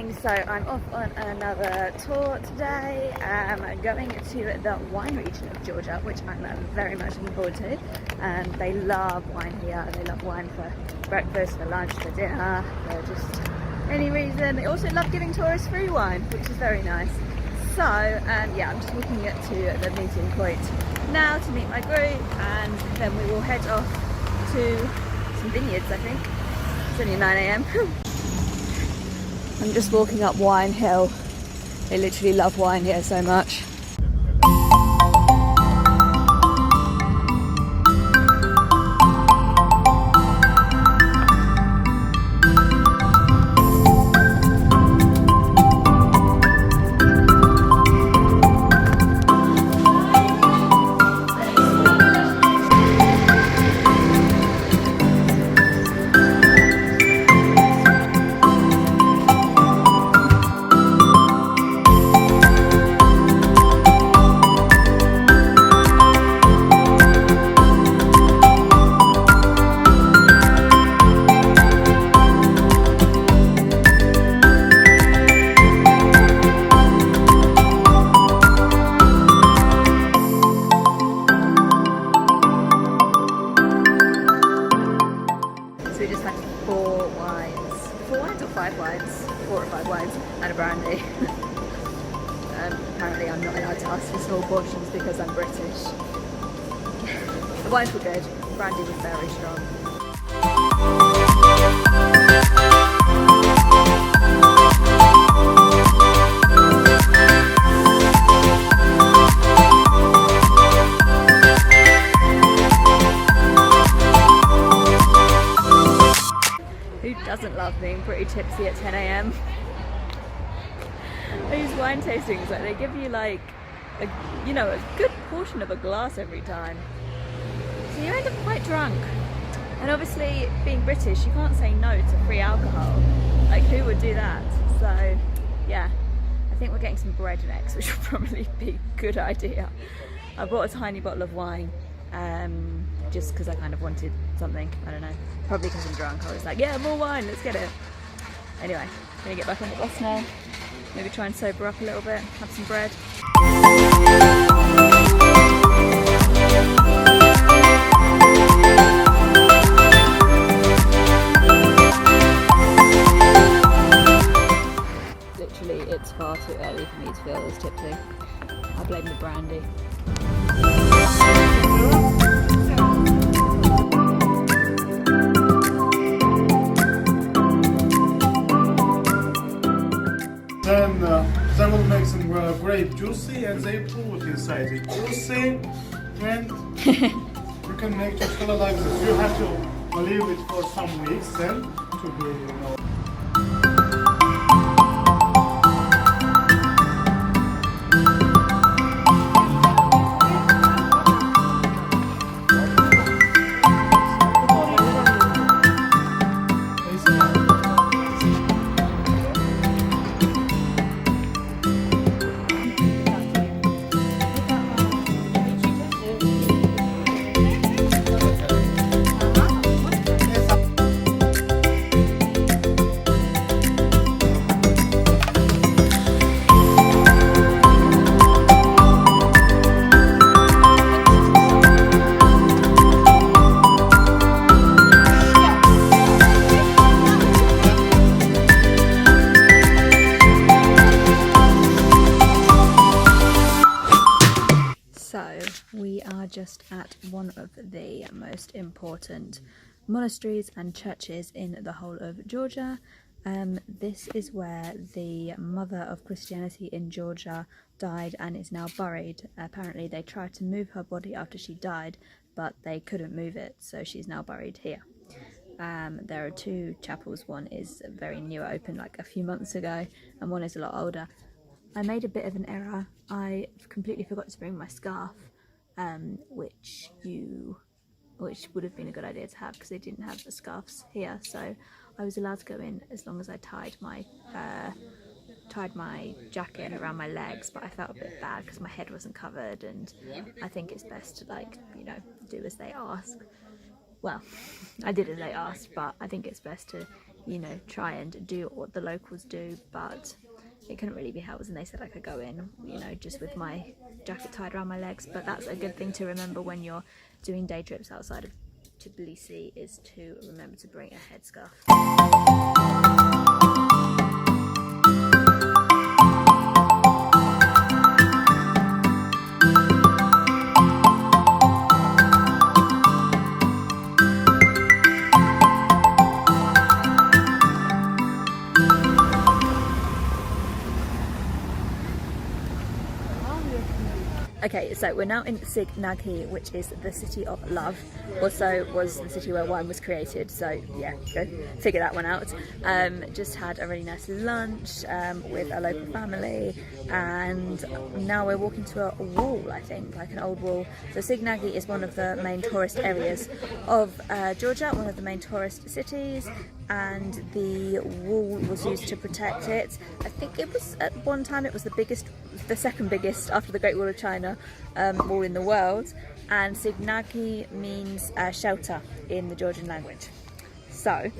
morning, so I'm off on another tour today. I'm going to the wine region of Georgia, which I'm very much looking forward to. They love wine here. They love wine for breakfast, for lunch, for dinner, for just any reason. They also love giving tourists free wine, which is very nice. So yeah, I'm just walking to the meeting point now to meet my group, and then we will head off to some vineyards, I think. It's only 9 AM. I'm just walking up Wine Hill. They literally love wine here so much. Four or five wines and a brandy. Apparently I'm not allowed to ask for small portions because I'm British. The wines were good, the brandy was very strong. Who doesn't love being pretty tipsy at 10 AM? These wine tastings, like, they give you like a good portion of a glass every time, so you end up quite drunk. And obviously, being British, you can't say no to free alcohol. Like, who would do that? So yeah, I think we're getting some bread next, which will probably be a good idea. I bought a tiny bottle of wine just because I kind of wanted something. I don't know, probably because I'm drunk. I was like, yeah, more wine, let's get it. Anyway, gonna get back on the bus now. Maybe try and sober up a little bit, have some bread. Literally, it's far too early for me to feel this tipsy. I blame the brandy. Then will make some grape juicy, and they put inside it juicy, and you can make chocolate like this. You have to leave it for some weeks then to be, we are just at one of the most important monasteries and churches in the whole of Georgia. This is where the mother of Christianity in Georgia died and is now buried. Apparently they tried to move her body after she died, but they couldn't move it, so she's now buried here. There are two chapels. One is very new, opened like a few months ago, and one is a lot older. I made a bit of an error. I completely forgot to bring my scarf, which would have been a good idea to have because they didn't have the scarves here. So I was allowed to go in as long as I tied my jacket around my legs, but I felt a bit bad because my head wasn't covered, and I think it's best to, like, do as they ask. Well, I did as they asked, but I think it's best to you know, try and do what the locals do, but it couldn't really be helped, and they said I could go in, you know, just with my jacket tied around my legs. But that's a good thing to remember when you're doing day trips outside of Tbilisi, is to remember to bring a headscarf. Okay, so we're now in Signagi, which is the city of love. Also was the city where wine was created, so yeah, go figure that one out. Just had a really nice lunch with a local family, and now we're walking to a wall, I think, like an old wall. So Signagi is one of the main tourist areas of Georgia, one of the main tourist cities, and the wall was used to protect it. I think it was, at one time, it was the second biggest after the Great Wall of China wall in the world, and Signagi means shelter in the Georgian language. So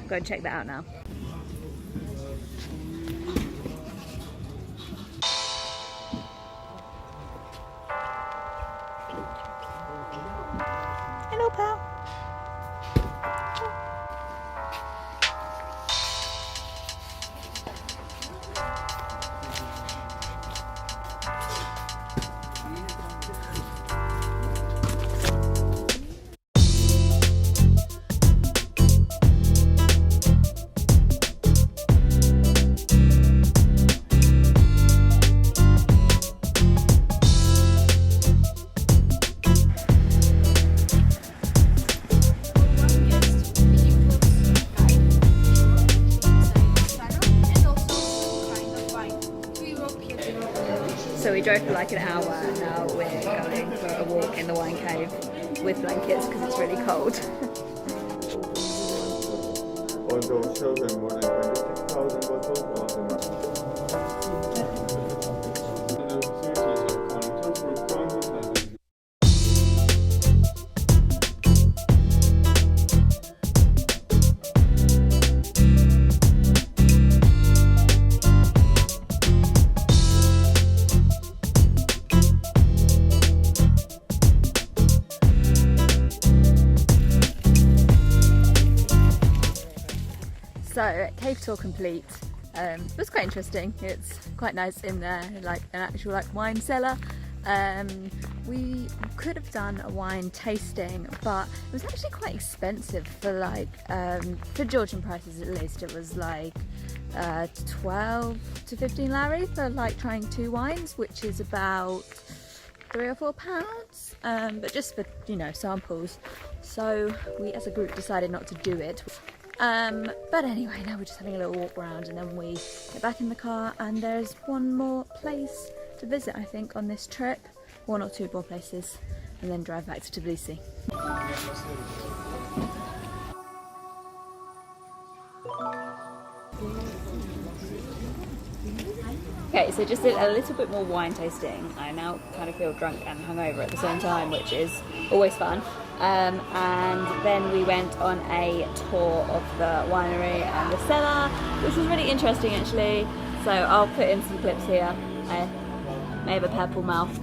go and check that out now. Hello, pal. So we drove for like an hour, and now we're going for a walk in the wine cave with blankets because it's really cold. On those shelves are more than 26,000 bottles. So cave tour complete. It was quite interesting. It's quite nice in there, like an actual like wine cellar. We could have done a wine tasting, but it was actually quite expensive for like for Georgian prices at least. It was like 12 to 15 lari for like trying 2 wines, which is about £3 or £4, but just for, you know, samples. So we as a group decided not to do it. But anyway, now we're just having a little walk around, and then we get back in the car, and there's one more place to visit, I think, on this trip. 1 or 2 more places, and then drive back to Tbilisi. Okay, so just did a little bit more wine tasting. I now kind of feel drunk and hungover at the same time, which is always fun. And then we went on a tour of the winery and the cellar, which was really interesting actually. So I'll put in some clips here. I may have a purple mouth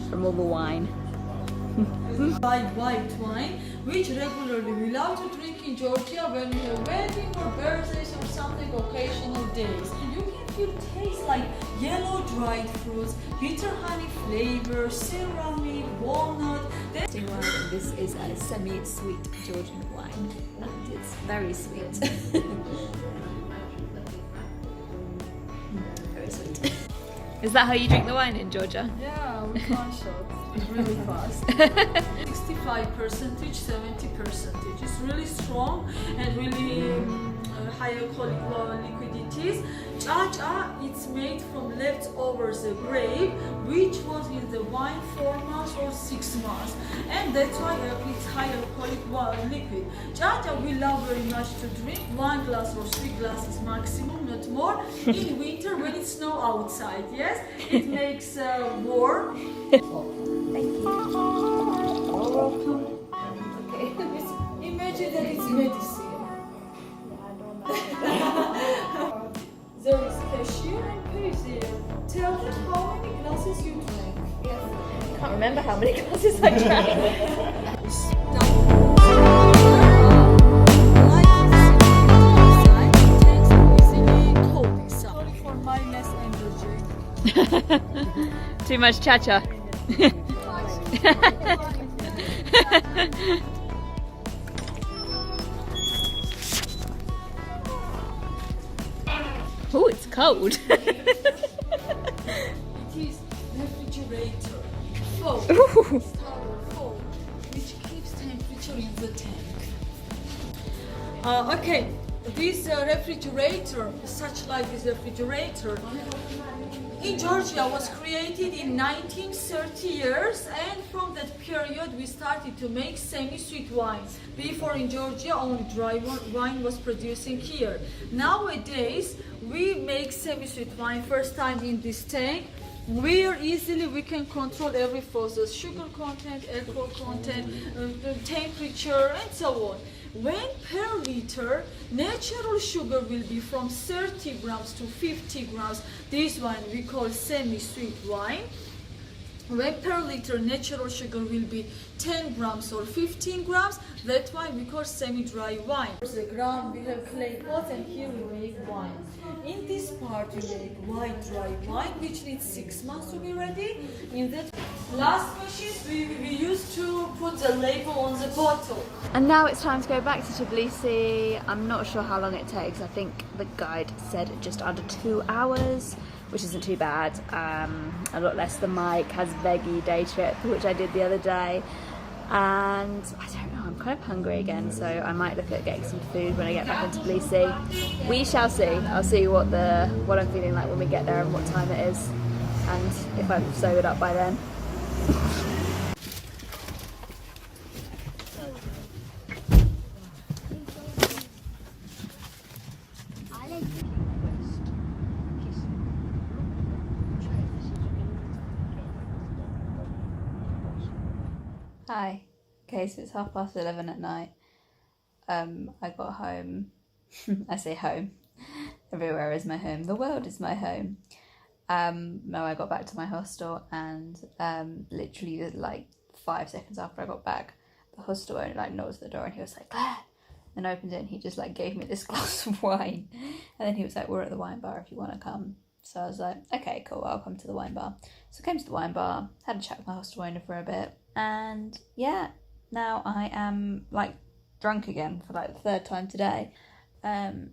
from all the wine. Buy white wine, which regularly we love to drink in Georgia when we have wedding or birthdays or something occasional days. You can feel taste like yellow dried fruits, bitter honey flavor, ceramic, walnut. This is a semi-sweet Georgian wine, and it's very sweet. Very sweet. Is that how you drink the wine in Georgia? Yeah, with one shot. It's really fast. 65%, 70%. It's really strong and really high alcoholic liquidities. Cha-cha, it's made from leftovers the grape, which was in the wine 4 months or 6 months, and that's why it's high alcoholic liquid. Cha-cha we love very much to drink 1 glass or 3 glasses maximum, not more. In winter when it's snow outside, yes, it makes warm. Thank you. You're welcome. Okay. Imagine that it's medicine. cashier and pays here. Tell them how many glasses you drink. Yes. I can't remember how many glasses I drank. Sorry for my less energy. Too much cha-cha. Oh, it's cold. It is refrigerator. Foam. Ooh. Foam, which keeps temperature in the tank. Okay, this refrigerator, such like this refrigerator, in Georgia was created in 1930 years, and from that period we started to make semi-sweet wine. Before in Georgia only dry wine was producing here. Nowadays we make semi-sweet wine first time in this tank, where easily we can control every process, sugar content, alcohol content, the temperature and so on. When per liter, natural sugar will be from 30 grams to 50 grams. This wine we call semi-sweet wine. When per liter, natural sugar will be 10 grams or 15 grams. That's why we call semi-dry wine. For the gram, we have clay pot, and here we make wine. In this part, we make white dry wine, which needs 6 months to be ready. In that last machine, we used to put the label on the bottle. And now it's time to go back to Tbilisi. I'm not sure how long it takes. I think the guide said just under 2 hours, which isn't too bad. A lot less than my Kazbegi day trip, which I did the other day. And I don't know, I'm kind of hungry again, so I might look at getting some food when I get back into Tbilisi. We shall see. I'll see what I'm feeling like when we get there and what time it is, and if I've sobered up by then. Hi. Okay, so it's 11:30 at night. I got home. I say home. Everywhere is my home. The world is my home. No, I got back to my hostel, and literally like 5 seconds after I got back, the hostel owner like knocked at the door and he was like, Claire, and opened it, and he just like gave me this glass of wine, and then he was like, we're at the wine bar if you want to come. So I was like, okay, cool, I'll come to the wine bar. So I came to the wine bar, had a chat with my hostel owner for a bit, and yeah, now I am like drunk again for like the 3rd time today.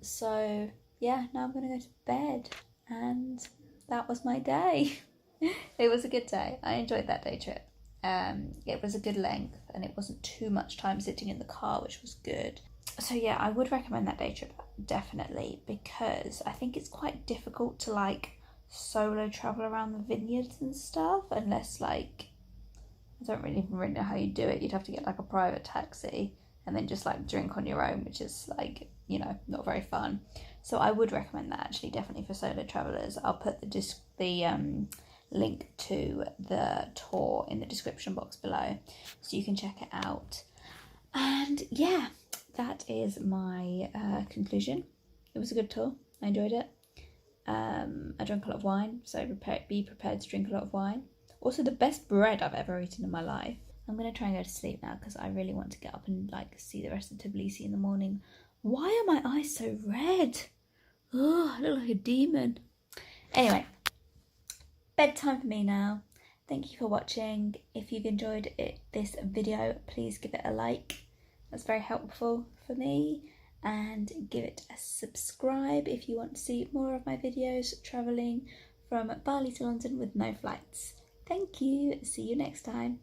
So yeah, now I'm gonna go to bed, and that was my day. It was a good day. I enjoyed that day trip. It was a good length, and it wasn't too much time sitting in the car, which was good. So yeah, I would recommend that day trip, definitely, because I think it's quite difficult to like solo travel around the vineyards and stuff, unless like, I don't really even know how you do it. You'd have to get like a private taxi and then just like drink on your own, which is like, you know, not very fun. So I would recommend that actually, definitely for solo travelers. I'll put the link to the tour in the description box below, so you can check it out. And yeah, that is my conclusion. It was a good tour. I enjoyed it. I drank a lot of wine, so be prepared to drink a lot of wine. Also, the best bread I've ever eaten in my life. I'm going to try and go to sleep now because I really want to get up and like see the rest of Tbilisi in the morning. Why are my eyes so red? Oh, I look like a demon. Anyway, bedtime for me now. Thank you for watching. If you've enjoyed this video, please give it a like. That's very helpful for me. And give it a subscribe if you want to see more of my videos travelling from Bali to London with no flights. Thank you. See you next time.